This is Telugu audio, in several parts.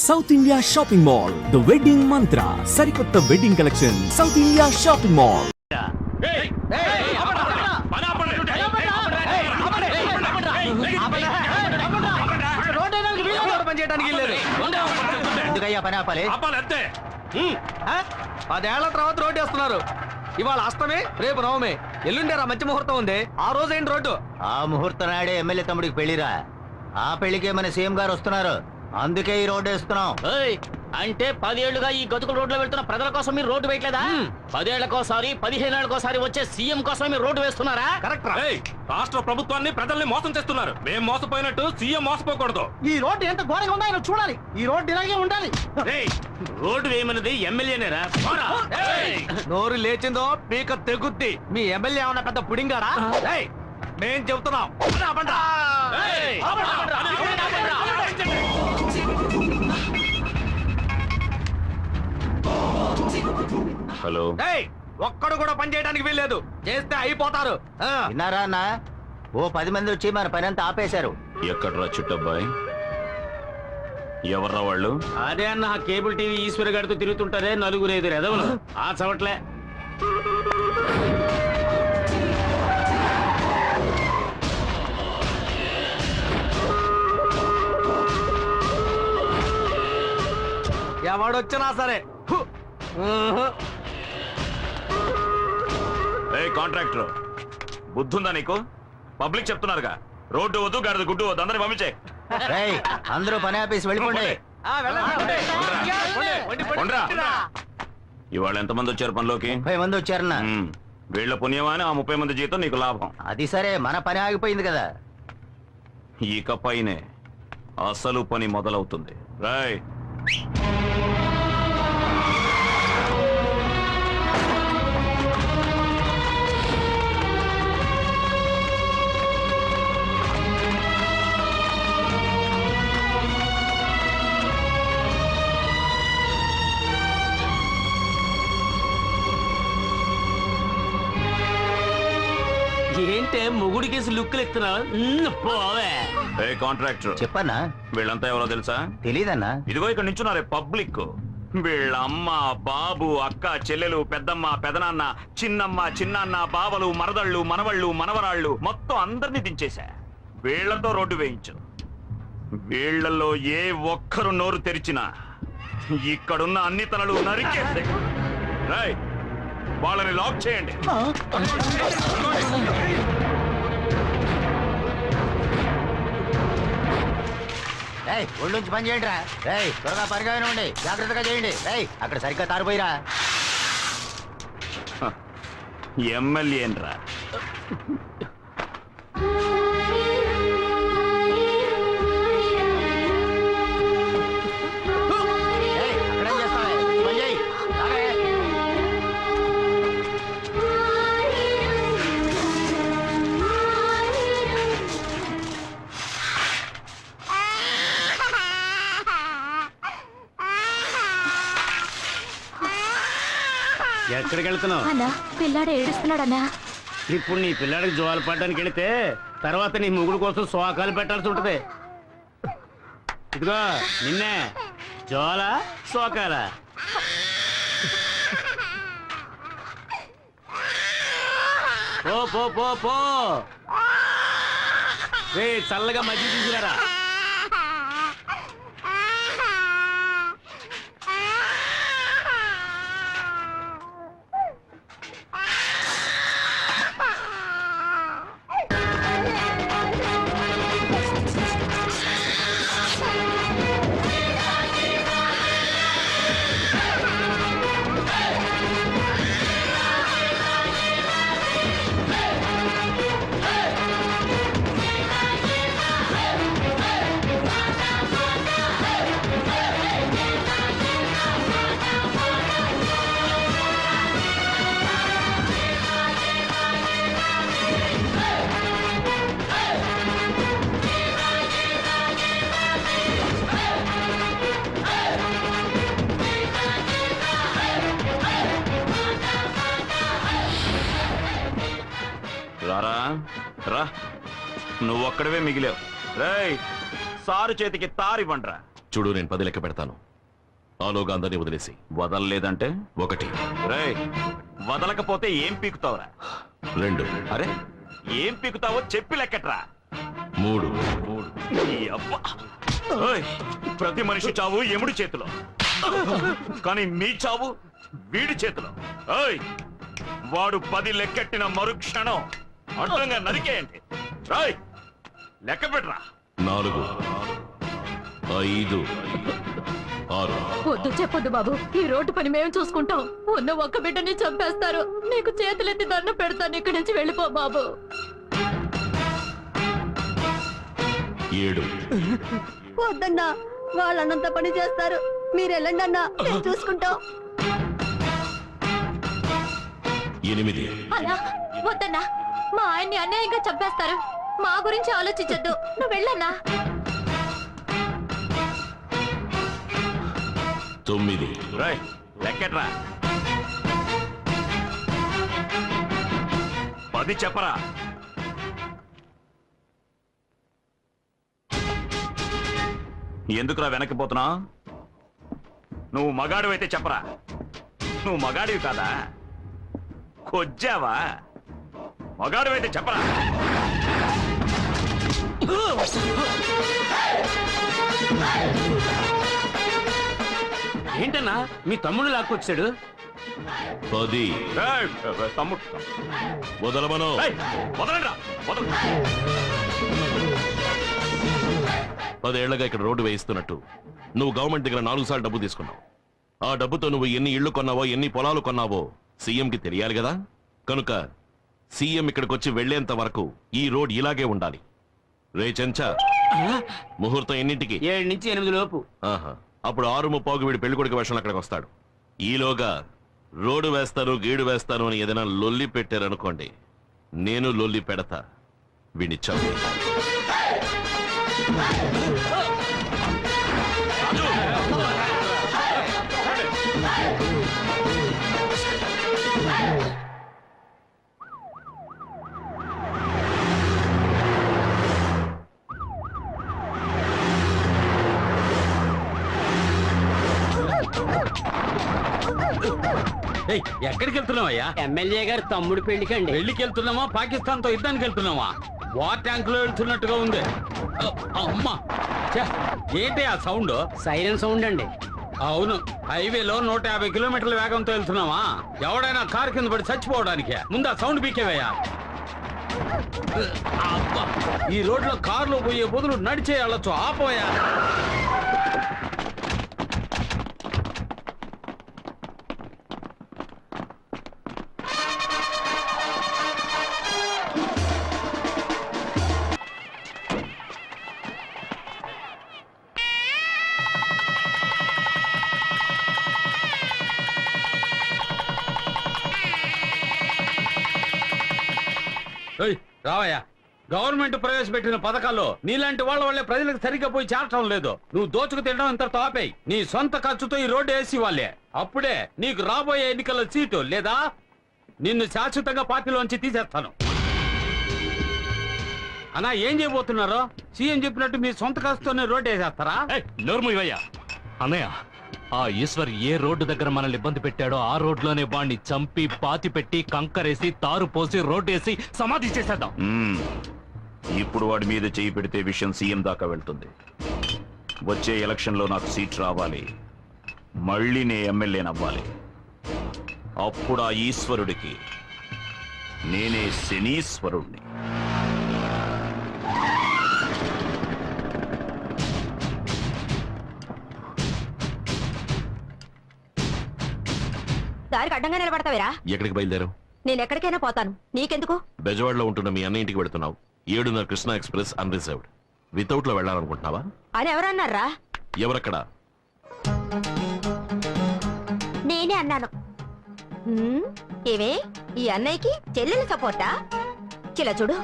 South India shopping mall the wedding మంత్ర సరికొత్త wedding collection south India shopping mall. ఎందుకయ్యా పని ఆపాలి? అంతే. 10 ఏళ్ల తర్వాత రోడ్డు వేస్తున్నారు. ఇవాళ అష్టమి, రేపు నవమి, ఎల్లుండేరా మంచి ముహూర్తం ఉంది. ఆ రోజు ఏంటి రోడ్డు? ఆ ముహూర్తం నాడే ఎమ్మెల్యే తమ్ముడికి పెళ్లిరా. ఆ పెళ్లికే మన సీఎం గారు వస్తున్నారు. అందుకే ఈ రోడ్డు వేస్తున్నాం. అంటే 10 ఏళ్లుగా ఈ గతుకుల రోడ్లో వెళ్తున్న ప్రజల కోసం మీరు రోడ్డు వేయట్లేదా? 10 ఏళ్లకోసారి 15 ఏళ్లకోసారి వచ్చే సీఎం కోసం మీరు రోడ్డు వేస్తున్నారా? కరెక్ట్. రాష్ట్ర ప్రభుత్వాన్ని ప్రజల్ని మోసం చేస్తున్నారు. మేము మోసపోయినట్టు సీఎం మోసపోకూడదు. ఈ రోడ్డు ఎంత ఘోరంగా ఉందో ఆయన చూడాలి. ఈ రోడ్డు ఇలాగే ఉండాలి. రోడ్డు వేయమన్నది ఎమ్మెల్యేనేరా? నోరు లేచిందో పీక తెగుద్ది. మీ ఎమ్మెల్యే ఏమన్నా పెద్ద పుడింగాడా? మేం చెబుతున్నాం. హలో. ఒక్కడు కూడా పని చేయడానికి వీల్లేదు. చేస్తే అయిపోతారు. విన్నారా అన్న? ఓ 10 మంది వచ్చి మన పని అంతా ఆపేశారు. ఎక్కడ్రా చుట్టబ్బాయి? ఎవర్రా వాళ్ళు? అదే అన్న కేబుల్ టీవీ ఈశ్వర్ గారితో తిరుగుతుంటారే నలుగురు ఎదురు ఎదవలు. ఆ చవట్లే. ఎవడొచ్చినా సరే. కాంట్రాక్టర్ బుద్ధుందా నీకు? పబ్లిక్ చెప్తున్నారుగా రోడ్డు వద్దు, గడదు గుడ్డు వద్దు, అందరిని పంపించే. అందరూ పని ఆపేసి వెళ్ళిపోండి. ఇవాళ ఎంతమంది వచ్చారు పనిలోకి? 30 మంది వచ్చారన్నా. వీళ్ళ పుణ్యమా అని ఆ 30 మంది జీతం నీకు లాభం. అది సరే, మన పని ఆగిపోయింది కదా. ఇక పైనే అసలు పని మొదలవుతుంది. రాయ్. ఏంటే మొగుడి కేసు లుక్కులు ఎత్తున్నావే? కాంట్రాక్టర్ చెప్పన్నా. వీళ్ళంతా ఎవరో తెలుసా? తెలీదన్నా. ఇదిగో ఇక్కడ నించున్నారే పబ్లిక్. వీళ్ళ అమ్మ, బాబు, అక్క, చెల్లెలు, పెద్దమ్మ, పెదనాన్న, చిన్నమ్మ, చిన్నాన్న, బావలు, మరదళ్ళు, మనవళ్ళు, మనవరాళ్ళు మొత్తం అందరినీ దించేశా. వీళ్లతో రోడ్డు వేయించు. వీళ్లలో ఏ ఒక్కరు నోరు తెరిచినా ఇక్కడున్న అన్ని తలలు నరికేస్తే వాళ్ళని లాక్ చేయండి. ఒళ్ళుంచి పని చేయండి రా. త్వరగా పనిగా ఉండి జాగ్రత్తగా చేయండి. అక్కడ సరిగ్గా తారిపోయిరా. ఎమ్మెల్యేనరా? ఎక్కడికి వెళ్తున్నావు? అన్నా, పిల్లాడు ఏడుస్తున్నాడన్నా. ఇప్పుడు నీ పిల్లాడికి జోలు పడడానికి వెళితే తర్వాత నీ ముగుడు కోసం శోకాలు పెట్టాల్సి ఉంటది. ఇదిగో నిన్నే జోల శోకాల. పో పో పో పో. చల్లగా మజ్జిగ తీసుకురారా. రారా రా, నువ్వొక్కడవే మిగిలావు. రేయ్, సారు చేతికి తారివ్వండ్రా. చూడు, నేను 10 లెక్క పెడతాను. ఆలోగా అందరినీ వదిలేసి. వదలలేదంటే 1, రేయ్, వదలకపోతే ఏం పీకుతావురా? 2, అరే, ఏం పీకుతావో చెప్పి లెక్కట్రా. 3. ఈ అబ్బా. ఓయ్, ప్రతి మనిషి చావు ఎముడి చేతిలో, కానీ మీ చావు వీడి చేతిలో. ఓయ్, వాడు 10 లెక్కెట్టిన మరుక్షణం అడ్డంగా నరికేయండి. రాయ్, లెక్క పెట్టరా. 4, 5, 6. వద్దు చెప్పొద్దు బాబు, ఈ రోడ్డు పని మేము చూసుకుంటాం. ఉన్న ఒక్క బిడ్డని చంపేస్తారు. నీకు చేతులెత్తి దండం పెడతాను, ఇక్కడి నుంచి వెళ్ళిపో బాబు. 7. వద్దన్నా, వాళ్ళన్నంత పని చేస్తారు. మీరు వెళ్ళండి అన్నా, మేము చూసుకుంటాం. 8. అలా వద్దన్నా, మా ఆయన్ని అన్యాయంగా చంపేస్తారు. మా గురించి ఆలోచించొద్దు, నువ్వు వెళ్ళన్నా. 9. రాయ్, లెక్కట్రా. 10 చెప్పరా. ఎందుకురా వెనక్కిపోతున్నా? నువ్వు మగాడివైతే చెప్పరా. నువ్వు మగాడివి కాదా? కొజ్జావా? మగాడివైతే చెప్పరా. ఏంటన్నా మీ తమ్ముడు లాక్కొచ్చాడు? 10. ఏయ్, తమ్ముడు, వదలమను. ఏయ్, వదలండిరా, వదలండి. 10 ఏళ్లగా ఇక్కడ రోడ్డు వేయిస్తున్నట్టు నువ్వు గవర్నమెంట్ దగ్గర 4 సార్లు డబ్బు తీసుకున్నావు. ఆ డబ్బుతో నువ్వు ఎన్ని ఇళ్లు కొన్నావో, ఎన్ని పొలాలు కొన్నావో సీఎంకి తెలియాలి కదా. కనుక సీఎం ఇక్కడికి వచ్చి వెళ్లేంత వరకు ఈ రోడ్ ఇలాగే ఉండాలి. రే చెంచా, ముహూర్తం ఎన్నింటికి? 7 నుంచి 8 లోపు. ఆహా, అప్పుడు 6:30కి వీడు పెళ్లికొడుకు వేషంలో అక్కడికి వస్తాడు. ఈలోగా రోడ్డు వేస్తాను, గీడు వేస్తాను అని ఏదైనా లొల్లి పెట్టారనుకోండి, నేను లొల్లి పెడతా. వీడిచ్చావు. ఎక్కడికి వెళ్తున్నావయ్యా? ఎమ్మెల్యే గారు తమ్ముడు పెళ్లికండి. పెళ్లికి వెళ్తున్నామా, పాకిస్తాన్ తో యుద్ధానికి వెళ్తున్నావా? వార్ ట్యాంక్ లో వెళ్తున్నట్టుగా ఉంది. అమ్మా, ఏంటి ఆ సౌండ్? సైరన్ సౌండ్ అండి. అవును, హైవేలో 150 కిలోమీటర్ల వేగంతో వెళ్తున్నావా? ఎవడైనా కారు కింద పడి చచ్చిపోవడానికే. ముందు ఆ సౌండ్ పీకేవయ్యా. ఈ రోడ్లో కార్లో పోయే బదులు నడిచే వెళ్ళొచ్చు. ఆపోయా. రావయ్యా, గవర్నమెంట్ ప్రవేశపెట్టిన పథకాల్లో నీలాంటి వాళ్ళ వల్లే ప్రజలకు సరిగ్గా పోయి చేరటం లేదు. నువ్వు దోచుకు తినడం ఇంత తాపేయి. నీ సొంత ఖర్చుతో ఈ రోడ్డు వేసి వాళ్ళే. అప్పుడే నీకు రాబోయే ఎన్నికల సీటు, లేదా నిన్ను శాశ్వతంగా పార్టీలోంచి తీసేస్తాను. అన్నా, ఏం చేయబోతున్నారో? సీఎం చెప్పినట్టు మీ సొంత ఖర్చుతోనే రోడ్డు వేసేస్తారా? నోర్ము ఇవయ్యా. అన్నయ్య, ఆ ఈశ్వర్ ఏ రోడ్డు దగ్గర మనల్ని ఇబ్బంది పెట్టాడో ఆ రోడ్లోనే వాణ్ణి చంపి పాతి పెట్టి కంకరేసి తారు పోసి రోడ్డు వేసి సమాధి చేసేద్దాం. ఇప్పుడు వాడి మీద చేయి పెడితే విషయం సీఎం దాకా వెళ్తుంది. వచ్చే ఎలక్షన్ లో నాకు సీట్ రావాలి, మళ్ళీ నే ఎమ్మెల్యేనవ్వాలి. అప్పుడు ఆ ఈశ్వరుడికి నేనే శనీశ్వరుణ్ణి. దారికి అడ్డంగా నిలబడతావేరా? ఎక్కడికి బయలుదేరావు? నేను ఎక్కడికైనా పోతాను, నీకెందుకు? బెజవాడలో ఉంటున్న మీ అన్న ఇంటికి వెళ్తున్నావు. 7:30 కృష్ణా ఎక్స్ప్రెస్ అన్రిజర్వ్డ్. వితౌట్ లో వెళ్ళాలనుకుంటున్నావా? అని ఎవరన్నారా? ఎవరక్కడ? నేనే అన్నాను. ఏవే, ఈ అన్నయ్యకి చెల్లెల సపోర్టా? చిల చూడు,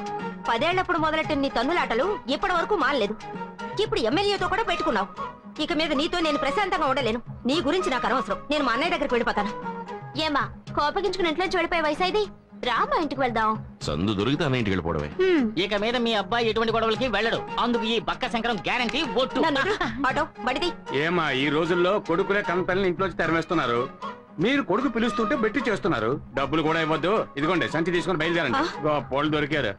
10 ఏళ్లప్పుడు మొదలెట్టిన నీ తన్నులాటలు ఇప్పటి వరకు మానలేదు. ఇప్పుడు ఎమ్మెల్యేతో కూడా పెట్టుకున్నావు. ఇక మీద నీతో నేను ప్రశాంతంగా ఉండలేను. నీ గురించి నాకు అనవసరం. నేను మా అన్నయ్య దగ్గరికి వెళ్ళిపోతాను. ఏమా, కోపగించుకుని ఇంట్లోంచి వెళ్ళిపోయే వయసు ఇది? రామా ఇంటికి వెళ్దాం. సందు దొరికితే అన్న ఇంటికి వెళ్ళిపోవడమే. ఇక మీద మీ అబ్బాయి ఎటువంటి గొడవలకి వెళ్ళడు. అందుకు ఈ బక్క శంకరం గ్యారంటీ ఒట్టు. ఆటో బడిది. ఏమా ఈ రోజుల్లో కొడుకులే కంపెనీని ఇంట్లోంచి తరిమేస్తున్నారు. మీరు కొడుకు పిలుస్తుంటే బెట్టి చేస్తున్నారు. డబ్బులు కూడా ఇవ్వద్దు. ఇదిగోండి సంచి తీసుకొని బయలుదేరండి. పోలు దొరికారు.